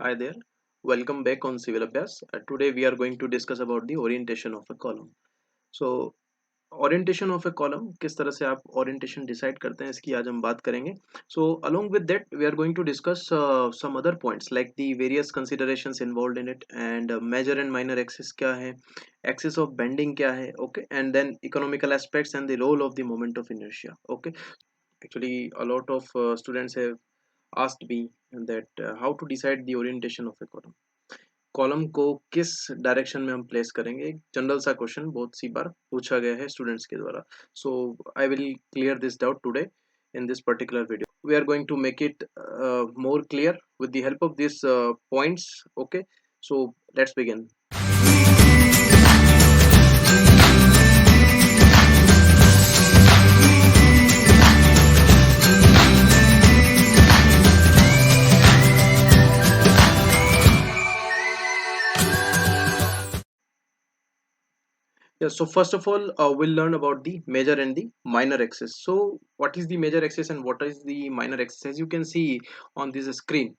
Hi there, welcome back on Civil Abhyas. Today we are going to discuss about the orientation of a column. So orientation of a column किस तरह से आप orientation decide करते हैं इसकी आज हम बात करेंगे. So along with that we are going to discuss some other points like the various considerations involved in it and major and minor axis क्या है, एक्सिस ऑफ बेंडिंग क्या है, okay, and then economical aspects and the role of the moment of inertia. Okay, actually a lot of students have asked me that how to decide the orientation of a column. Column को किस direction में हम place करेंगे, एक general सा question बहुत सी बार पूछा गया है स्टूडेंट्स के द्वारा. So I will clear this doubt today in this particular video. We are going to make it more clear with the help of these points. Okay, so let's begin. Yeah, so first of all, we'll learn about the major and the minor axis. So what is the major axis and what is the minor axis, as you can see on this screen.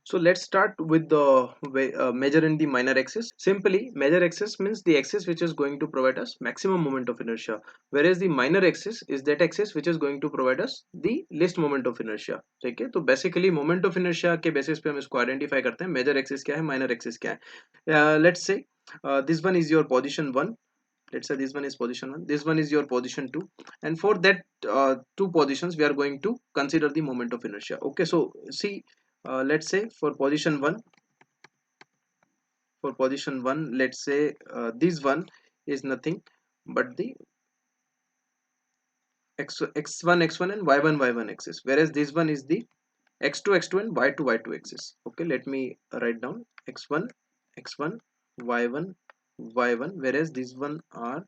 So let's start with the major and the minor axis. Simply, major axis means the axis which is going to provide us maximum moment of inertia, whereas the minor axis is that axis which is going to provide us the least moment of inertia. ठीक है, तो basically moment of inertia के basis पे हम इसको identify करते हैं major axis क्या है, minor axis क्या है. Let's say this one is your position 1. Let's say this one is position 1, this one is your position 2, and for that two positions we are going to consider the moment of inertia. Okay, so see, let's say for position 1, let's say this one is nothing but the x1 x1 and y1 y1 axis, whereas this one is the x2 x2 and y2 y2 axis. Okay, let me write down x1 x1 y1 y1, whereas this one are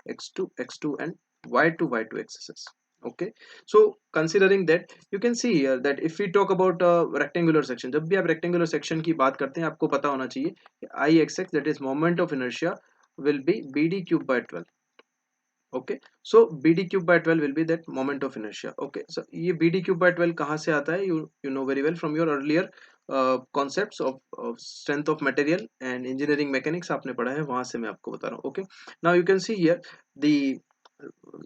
x2 x2 and y2 y2 axes. Okay, so considering that, you can see here that if we talk about a rectangular section, जब भी आप rectangular section की बात करते हैं आपको पता होना चाहिए Ixx, that is moment of inertia, will be bd cube by 12. Okay, so bd cube by 12 will be that moment of inertia. Okay, so ये bd cube by 12 कहाँ से आता है, you know very well from your earlier concepts of strength of material and engineering mechanics आपने पढ़ा है, वहां से मैं आपको बता रहा हूँ. Okay, now you can see here the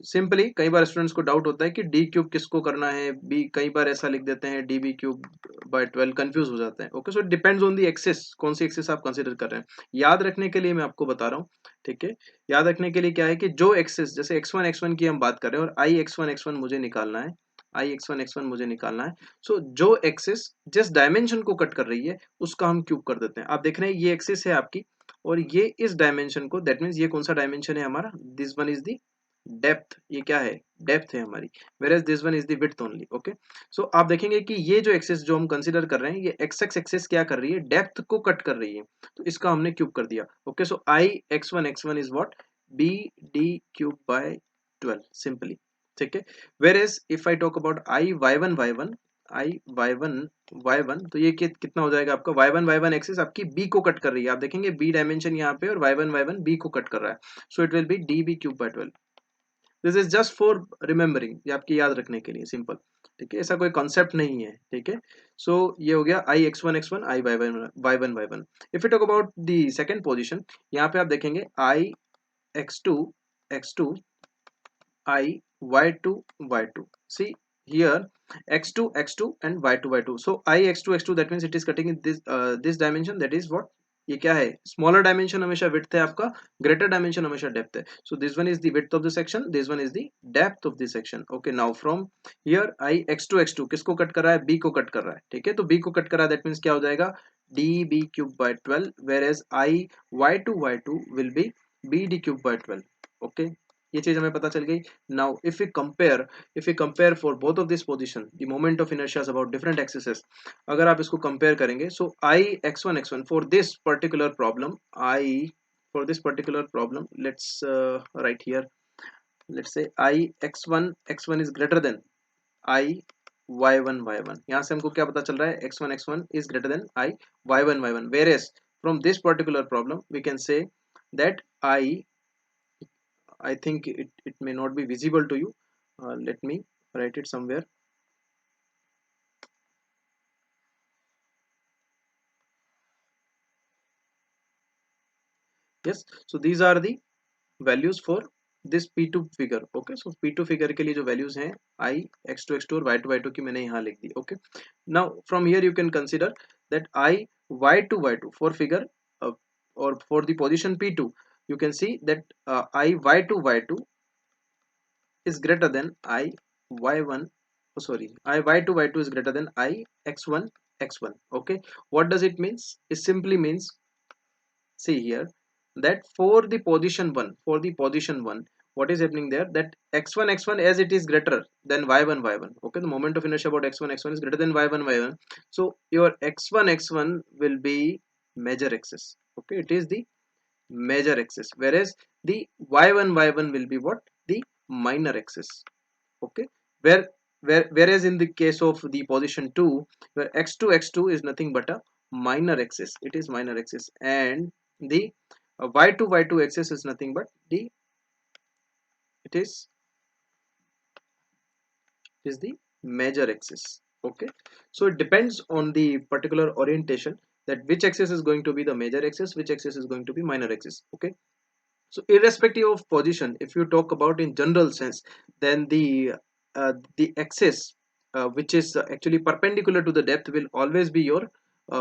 simply कई बार स्टूडेंट्स को डाउट होता है कि डी क्यूब किसको करना है, बी कई बार ऐसा लिख देते हैं d b cube by 12, confuse हो जाते हैं. Okay, so it depends on the axis, कौन सी एक्सिस आप कंसीडर कर रहे हैं. याद रखने के लिए मैं आपको बता रहा हूँ. ठीक है, याद रखने के लिए क्या है कि जो एक्सिस, जैसे x1 की हम बात कर रहे हैं और आई एक्स वन मुझे निकालना है, आई एक्स वन मुझे निकालना है. सो जो एक्सिस जिस डायमेंशन को कट कर रही है उसका हम क्यूब कर देते हैं. आप देख रहे हैं ये एक्सिस है आपकी और ये इस डायमेंशन को, दैट मीन्स ये कौन सा डायमेंशन है हमारा, this one is the depth. ये क्या है, डेप्थ है हमारी, whereas this one is the width only. Okay, so आप देखेंगे कि ये जो एक्सिस जो हम कंसीडर कर रहे हैं, ये एक्स एक्स एक्सिस क्या कर रही है, डेप्थ को कट कर रही है, तो इसका हमने क्यूब कर दिया. Okay, so I x one is what, b d cube by 12 simply. ठीक है, whereas if I talk about I y one तो ये कितना हो जाएगा आपका, वाई वन एक्सिस आपकी बी को कट कर रही है. आप देखेंगे बी डायमेंशन यहाँ पे और वाई वन बी को कट कर रहा है, so it will be d b cube by 12. This is just for remembering, ये आपके याद रखने के लिए सिंपल. ठीक है, ऐसा कोई कॉन्सेप्ट नहीं है. ठीक है, सो ये हो गया i x one i y one. If you talk about the second position, यहाँ पे आप देखेंगे i x two I y2 y2. See here x2 and y2 y2. So I x2 that means it is cutting in this dimension, that is what, ये क्या है, smaller dimension हमेशा width है आपका, ग्रेटर डायमेंशन हमेशा depth है. So this one is the width of the section, this one is the depth of the section. Okay, now from here I x two किसको कट कर रहा है, बी को कट कर रहा है. ठीक है, तो बी को कट कर रहा है, दैट मीन्स क्या हो जाएगा, d b cube by 12, whereas I y two will be b d cube by 12. Okay, ये चीज हमें पता चल गई. Now if we compare for both of this position, the moment of inertia is about different axes. अगर आप इसको compare करेंगे, so I x1 for this particular problem, let's write here, let's say I x1 is greater than I y1 यहाँ से हमको क्या पता चल रहा है, x1 is greater than I y1 whereas from this particular problem we can say that I think it may not be visible to you. Let me write it somewhere. yes. So these are the values for this P2 figure. Okay, so P2 figure के लिए जो values हैं I x2 x2 और y2 y2 की मैंने यहाँ लिख दी. Okay, now from here you can consider that I y2 y2 for figure uh, or for the position P2 you can see that I y2 y2 is greater than I y1, oh sorry, I y2 y2 is greater than I x1 x1. Okay, what does it means? It simply means, see here, that for the position 1, what is happening there, that x1 x1 as it is greater than y1 y1. Okay, the moment of inertia about x1 x1 is greater than y1 y1, so your x1 x1 will be major axis. Okay, it is the major axis, whereas the y1 y1 will be what, the minor axis. Okay, where whereas in the case of the position 2, where x2 x2 is nothing but a minor axis, it is minor axis, and the y2 y2 axis is nothing but the, it is the major axis. Okay, so it depends on the particular orientation, that which axis is going to be the major axis, which axis is going to be minor axis. Okay, so irrespective of position, if you talk about in general sense, then the axis which is actually perpendicular to the depth will always be your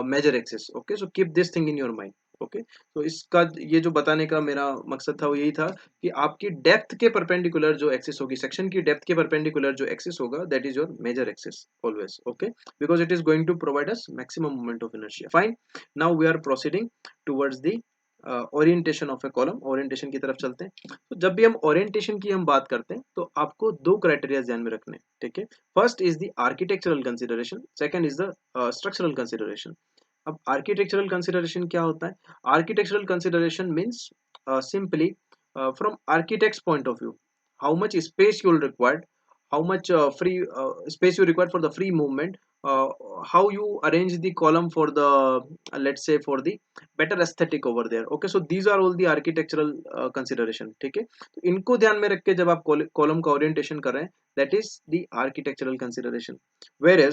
major axis. Okay, so keep this thing in your mind. Okay, तो इसका ये जो बताने का मेरा मकसद था वो यही था कि आपकी डेप्थ के परपेंडिकुलर जो एक्सिस होगी, सेक्शन की डेप्थ के परपेंडिकुलर जो एक्सिस होगा, that is your major axis always. Okay, because it is going to provide us maximum moment of inertia. Fine, now we are proceeding towards the orientation of a column. Orientation की तरफ चलते हैं. तो जब भी हम orientation की हम बात करते हैं तो आपको दो क्राइटेरिया ध्यान में रखने हैं. ठीक है, first is the architectural consideration, second is the structural consideration. अब आर्किटेक्चरल कंसिडरेशन क्या होता है? Architectural consideration means simply from architects point of view, how much space you will required, how much free space you require for the free movement, how you arrange the column for the let's say for the better aesthetic over there. Okay, so these are all the architectural consideration. ठीक है, तो इनको ध्यान में रख के जब आप कॉलम का ओरिएंटेशन कर रहे हैं, that is the architectural consideration. Where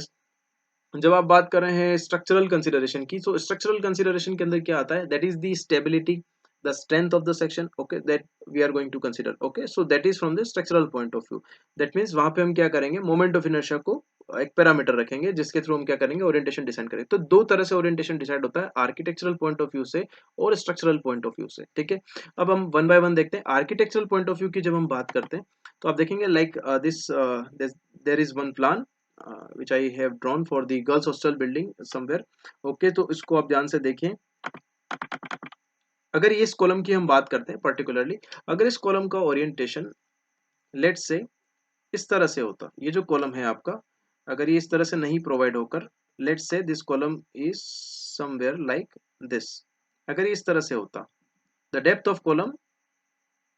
जब आप बात कर रहे हैं स्ट्रक्चरल कंसिडरेशन की, तो स्ट्रक्चरल कंसिडरेशन के अंदर क्या आता है, that is the stability, the strength of the section. Okay, that we are going to consider. Okay, so that is from the structural point of view. That means वहां पे हम क्या करेंगे, मोमेंट ऑफ इनर्शिया को एक parameter रखेंगे जिसके through हम क्या करेंगे, ओरिएंटेशन डिसाइड करेंगे. तो दो तरह से ओरिएंटेशन डिसाइड होता है, आर्किटेक्चरल पॉइंट ऑफ व्यू से और स्ट्रक्चरल पॉइंट ऑफ व्यू से. ठीक है, अब हम वन बाय वन देखते हैं. आर्किटेक्चरल पॉइंट ऑफ व्यू की जब हम बात करते हैं तो आप देखेंगे like this there is one plan which I have drawn for the girls hostel building somewhere. Okay, तो इसको आप ध्यान से देखें. अगर ये इस कॉलम की हम बात करते हैं पर्टिकुलरली, अगर इस कॉलम का ओरिएंटेशन लेट्स से इस तरह से होता, ये जो कॉलम है आपका, अगर ये इस तरह से नहीं प्रोवाइड होकर, let's say this column is somewhere like this, अगर ये इस तरह से होता, the depth of column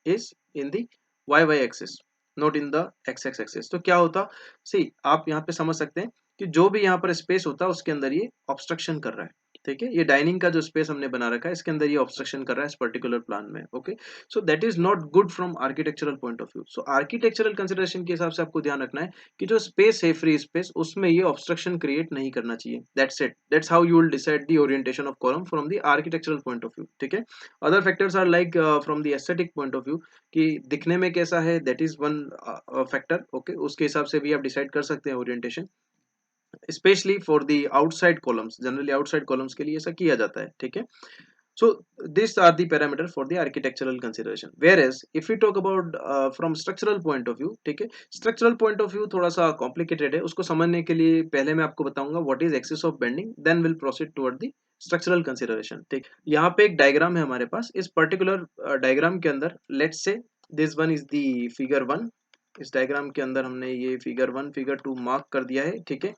is in the y y axis, not in the x x axis. तो क्या होता, सी आप यहाँ पे समझ सकते हैं कि जो भी यहाँ पर स्पेस होता है उसके अंदर ये ऑब्स्ट्रक्शन कर रहा है. ठीक है, ये डाइनिंग का जो स्पेस हमने बना रखा है इसके अंदर ये ऑब्स्ट्रक्शन कर रहा है इस पर्टिकुलर प्लान में. Okay, so that is not good from architectural point of view. So architectural consideration के हिसाब से आपको ध्यान रखना है कि जो स्पेस है, फ्री स्पेस, उसमें ये ऑब्स्ट्रक्शन क्रिएट नहीं करना चाहिए. That's it, that's how you will decide the orientation of column from the architectural point of view. ठीक है, other factors are like from the aesthetic point of view कि दिखने में कैसा है, that is one factor. Okay, उसके हिसाब से भी आप डिसाइड कर सकते हैं orientation, especially for the outside columns. Generally outside columns के लिए ऐसा किया जाता है. ठीक है, so these are the parameters for the architectural consideration. Whereas if we talk about from structural point of view, ठीक है, structural point of view थोड़ा सा complicated है. उसको समझने के लिए पहले मैं आपको बताऊंगा what is axis of bending, then we'll proceed toward the structural consideration. ठीक, यहाँ पे एक डायग्राम है हमारे पास. इस पर्टिकुलर डायग्राम के अंदर let's say this one is the figure 1. इस डायग्राम के अंदर हमने ये फिगर 1 फिगर 2 मार्क कर दिया है. ठीक है,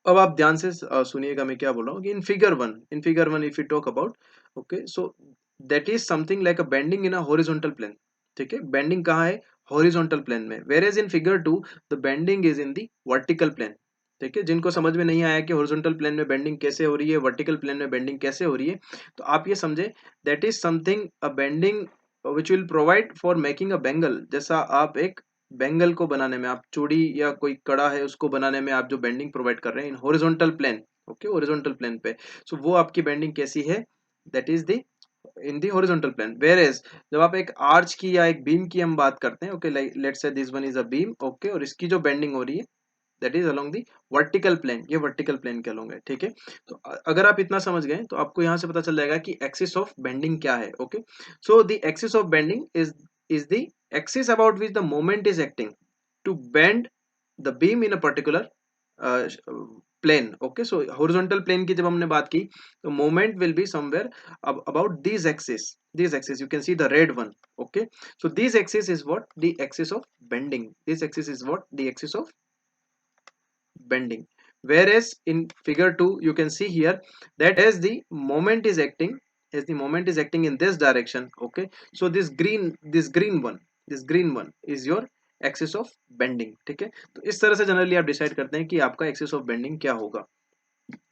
अब आप ध्यान से सुनिएगा मैं क्या बोल रहा हूँ कि in figure one if you talk about, okay, so that is something like a bending in a horizontal plane. ठीक है, बेंडिंग कहाँ है, हॉरिजॉन्टल प्लेन में. Whereas in figure 2 the bending is in the vertical plane. ठीक है, जिनको समझ में नहीं आया कि हॉरिजॉन्टल प्लेन में बेंडिंग कैसे हो रही है, वर्टिकल प्लेन में बेंडिंग कैसे हो रही है, तो आप ये समझे that is something a bending which will provide for making a Bengal. जैसा आप एक बेंगल को बनाने में, आप चूड़ी या कोई कड़ा है उसको बनाने में आप जो बेंडिंग प्रोवाइड कर रहे हैं in horizontal plane. Okay, horizontal plane पे, सो वो आपकी बेंडिंग कैसी है, that is the in the horizontal plane, whereas जब आप एक आर्च की या एक बीम की हम बात करते हैं, okay, let's say this one is a beam, okay, और इसकी जो बेंडिंग हो रही है that is along the vertical plane, ये वर्टिकल प्लेन के अलोंग है, ठीक है। तो अगर आप इतना समझ गए तो आपको यहाँ से पता चल जाएगा कि एक्सिस ऑफ बेंडिंग क्या है, okay. So the axis of bending is the axis about which the moment is acting to bend the beam in a particular plane, okay. So horizontal plane की जब हमने बात की तो moment will be somewhere about these axis you can see the red one, okay. So this axis is what the axis of bending, this axis is what the axis of bending, whereas in figure 2 you can see here that as the moment is acting, as the moment is acting in this direction, okay. So this green one is your axis of bending, ठीक है। तो इस तरह से generally आप decide करते हैं कि आपका एक्सिस ऑफ बेंडिंग क्या होगा।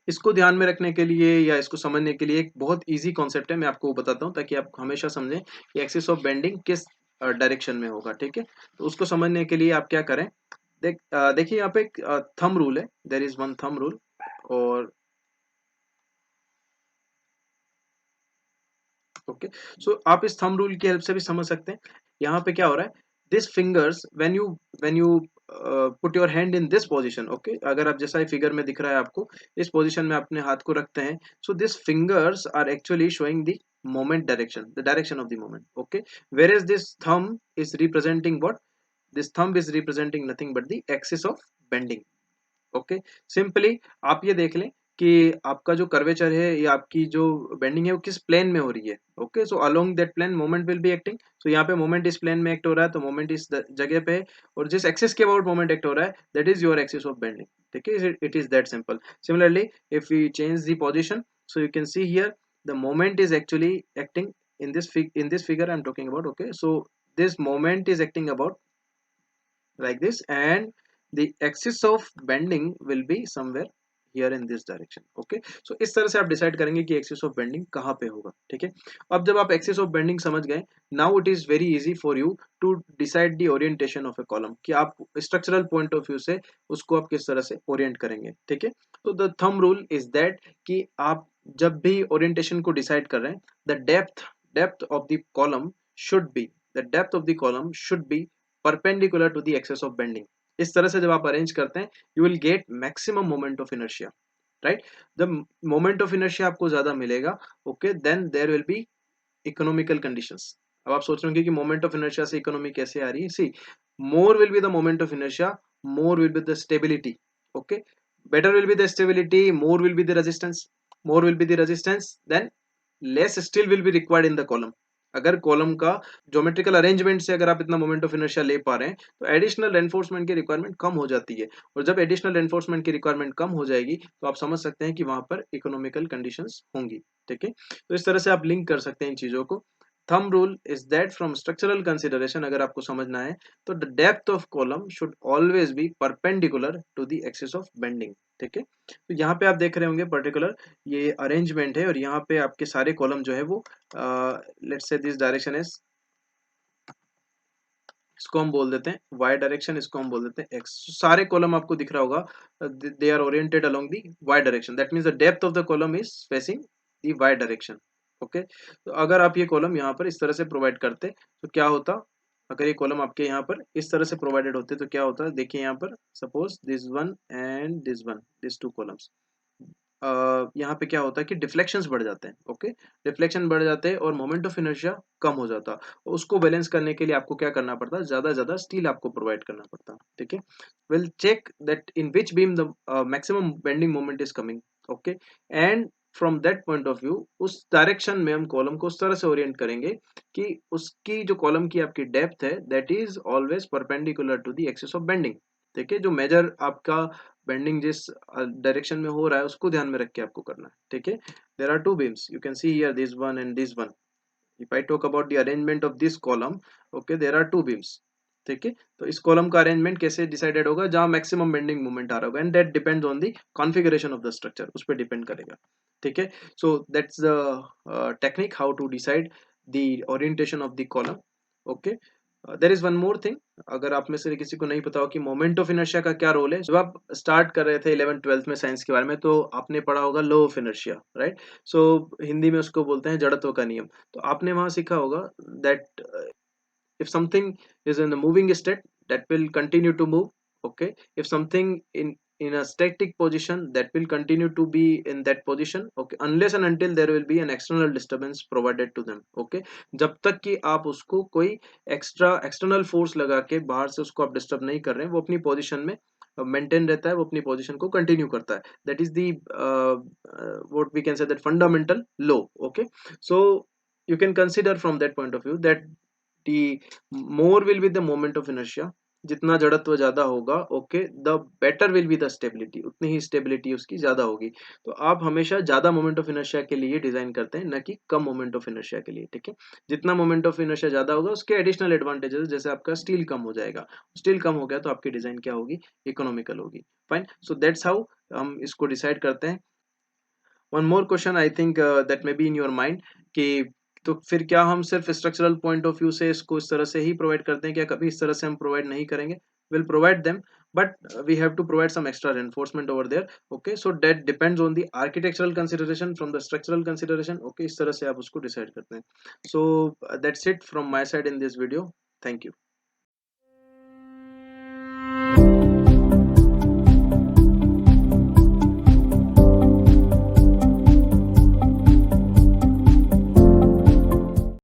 इसको ध्यान में रखने के लिए या इसको समझने के लिए एक बहुत इजी कॉन्सेप्ट है, मैं आपको बताता हूँ ताकि आप हमेशा समझें कि एक्सिस ऑफ बेंडिंग किस डायरेक्शन में होगा, ठीक है। तो उसको समझने के लिए आप क्या करें, देखिए यहाँ पे एक थंब रूल है, there is one thumb rule, और ओके। सो आप इस थंब रूल की हेल्प से भी समझ सकते हैं। यहाँ पे क्या हो रहा है, this fingers when you put your hand in this position, okay, अगर आप जैसा फिगर में दिख रहा है आपको, इस पोजीशन में अपने हाथ को रखते हैं, so this fingers are actually showing the moment direction, the direction of the moment, okay. Where is this thumb is representing what, this thumb is representing nothing but the axis of bending, okay. Simply आप ये देख लें कि आपका जो curvature है या आपकी जो बेंडिंग है वो किस प्लेन में हो रही है, okay. So along that plane moment will be acting, so यहाँ पे मोमेंट इस प्लेन में एक्ट हो रहा है तो मोमेंट इस जगह पे है, और जिस एक्सिस के अबाउट मोमेंट एक्ट हो रहा है that is your axis of bending, ठीक है। It is that simple. Similarly if we change the position, so you can see here the moment is actually acting in this figure I'm talking about, okay। So this moment is acting about like this, and the axis of bending will be somewhere here in this direction, okay। so इस तरह से आप decide करेंगे कि axis of bending कहाँ पे होगा, ठीक है। अब जब आप एक्सिस ऑफ बेंडिंग समझ गए, now it is very easy for you to decide the orientation of a column, कि आप स्ट्रक्चरल पॉइंट ऑफ व्यू से उसको आप किस तरह से ओरिएंट करेंगे, ठीक है। तो the thumb rule is that कि आप जब भी ओरिएंटेशन को डिसाइड कर रहे हैं, the depth of the column should be, the depth of the column should be perpendicular to the axis of bending. इस तरह से जब आप अरेंज करते हैं you will get maximum moment of inertia, right. जब मोमेंट ऑफ इनर्शिया आपको ज्यादा मिलेगा, okay, then there will be economical conditions. अब आप सोच रहे होंगे कि मोमेंट ऑफ इनर्शिया से इकोनॉमी कैसे आ रही है, सी, more will be the moment of inertia, more will be the stability, okay, better will be the stability, more will be the resistance, more will be the resistance, then less still will be required in the column। अगर column का geometrical arrangement से अगर आप इतना moment of inertia ले पा रहे हैं तो एडिशनल रेनफोर्समेंट की रिक्वायरमेंट कम हो जाती है, और जब एडिशनल रेनफोर्समेंट की रिक्वायरमेंट कम हो जाएगी तो आप समझ सकते हैं कि वहां पर इकोनॉमिकल कंडीशंस होंगी, ठीक है। तो इस तरह से आप लिंक कर सकते हैं इन चीजों को। Thumb rule is that from structural consideration अगर आपको समझना है तो the depth of column should always be perpendicular to the axis of bending, ठीक है। तो यहाँ पे आप देख रहे होंगे पर्टिकुलर ये अरेंजमेंट है, और यहाँ पे आपके सारे कॉलम जो है वो let's say this direction is, इसको हम बोल देते हैं वाई डायरेक्शन, इसको हम बोल देते हैं एक्स। सारे कॉलम आपको दिख रहा होगा they are oriented along the Y direction, that means the depth of the column is facing the Y direction, okay. तो अगर आप ये कॉलम यहाँ पर इस तरह से प्रोवाइड करते तो क्या होता, अगर ये कॉलम आपके यहाँ पर इस तरह से प्रोवाइडेड होते तो क्या होता, देखिए यहाँ पर suppose this one and this one, this two columns, यहाँ पे क्या होता है कि डिफ्लेक्शंस बढ़ जाते हैं, ओके, डिफ्लेक्शन बढ़ जाते हैं और मोमेंट ऑफ इनर्शिया कम हो जाता। उसको बैलेंस करने के लिए आपको क्या करना पड़ता है, ज्यादा से ज्यादा स्टील आपको प्रोवाइड करना पड़ता, ठीक है। Will check that in which beam the maximum bending moment is coming, okay, and from that point of view उस डायरेक्शन में हम कॉलम को उस तरह से ओरिएंट करेंगे कि उसकी जो कॉलम की आपकी डेप्थ है that is always perpendicular to the axis of bending, ठीक है। जो मेजर आपका बेंडिंग जिस डायरेक्शन में हो रहा है उसको ध्यान में रख के आपको करना है, ठीक है। There are two beams, you can see here this one and this one. If I talk about the arrangement of this column, okay, there are two beams, ठीक है। तो इस कॉलम का अरेंजमेंट कैसे डिसाइडेड होगा, जहां मैक्सिमम बेंडिंग मोमेंट आ रहा होगा, and that depends on the configuration of the structure, उस पर डिपेंड करेगा, ठीक है। So that's the technique how to decide the orientation of the column, okay. There is one more thing, अगर आप में से किसी को नहीं पता हो कि मोमेंट ऑफ इनर्शिया का क्या रोल है, जब आप स्टार्ट कर रहे थे 11th 12th में साइंस के बारे में तो आपने पढ़ा होगा लॉ ऑफ इनर्शिया, राइट? सो हिंदी में उसको बोलते हैं जड़त्व का नियम। तो आपने वहां सीखा होगा that if something is in the moving state, that will continue to move. Okay, if something in a static position, that will continue to be in that position. Okay, unless and until there will be an external disturbance provided to them. Okay, जब तक कि आप उसको कोई external force लगा के बाहर से उसको आप डिस्टर्ब नहीं कर रहे हैं, वो अपनी पोजीशन में मेंटेन रहता है, वो अपनी पोजीशन को कंटिन्यू करता है। That is the what we can say that fundamental law. Okay, so you can consider from that point of view that the more will be the moment of inertia, जितना जड़त्व ज्यादा होगा, okay, the better will be the stability, उतनी ही stability उसकी ज्यादा होगी। तो आप हमेशा ज्यादा मोमेंट ऑफ इनर्शिया के लिए डिजाइन करते हैं, न कि कम मोमेंट ऑफ इनर्शिया के लिए। ठीक है, जितना मोमेंट ऑफ इनर्शिया ज्यादा होगा उसके एडिशनल एडवांटेजेस, जैसे आपका स्टील कम हो जाएगा, स्टील कम हो गया तो आपकी डिजाइन क्या होगी, इकोनॉमिकल होगी। फाइन, सो दैट्स हाउ हम इसको डिसाइड करते हैं। One more question I think that may be in your mind कि तो फिर क्या हम सिर्फ स्ट्रक्चरल पॉइंट ऑफ व्यू से इसको इस तरह से ही प्रोवाइड करते हैं, क्या कभी इस तरह से हम प्रोवाइड नहीं करेंगे? Will provide them, but we have to provide some extra reinforcement over there. Okay, so that depends on the architectural consideration from the structural consideration. Okay, इस तरह से आप उसको डिसाइड करते हैं। So that's it from my side in this video. Thank you.